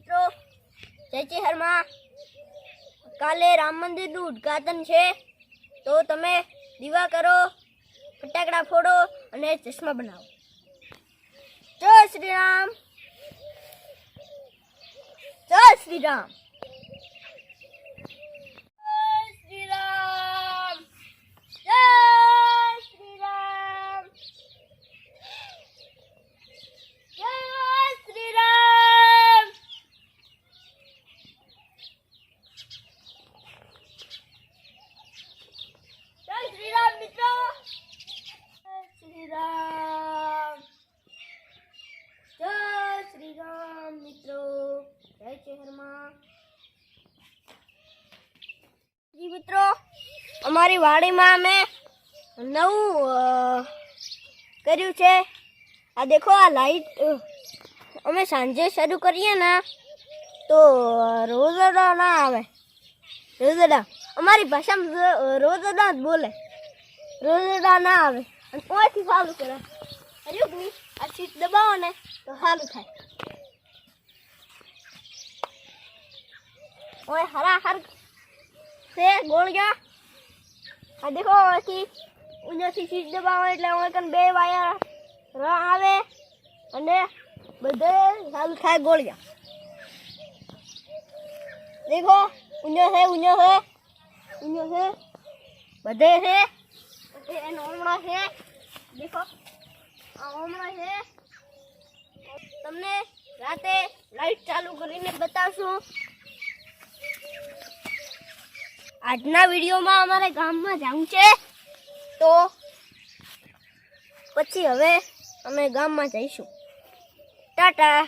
મિત્રો, જય શ્રી હરમાં. કાલે રામ મંદિરનું ઉદ્ઘાટન છે, તો તમે દીવા કરો, ફટાકડા ફોડો અને ચશ્મા બનાવો. જય શ્રી રામ, જય શ્રી રામ, જય શ્રી રામ, જય શ્રી રામ, જય શ્રી રામ. જય શ્રી રામ મિત્રો, જય શ્રી રામ, જય શ્રી રામ મિત્રો, જય શહેરમાં. જી મિત્રો, અમારી વાડીમાં અમે નવું કર્યું છે. આ દેખો, આ લાઈટ અમે સાંજે શરૂ કરીએ ને તો રોઝડા ના આવે. રોઝડા અમારી ભાષામાં રોઝડા જ બોલે. રોઝડા ના આવે અને ઓયથી ચાલુ કરે. હર્યું નહીં, આ સીટ દબાવો ને તો સારું થાય. ઓય હરાહર છે ગોળિયા. આ દેખો, અહીંથી ઊંચાથી સીટ દબાવો એટલે ઓય કન બે વાયર આવે અને બધે ચાલુ થાય ગોળિયા. દેખો, ઊંચો છે, ઊંચો છે, ઊંચો છે, બધે છે. એનો ઓમણો છે, દેખો આ ઓમણો છે. તમને રાતે લાઈટ ચાલુ કરીને બતાવશું. આજના વિડીયોમાં અમારે ગામમાં જવું છે, તો પછી હવે અમે ગામમાં જઈશું. ટાટા.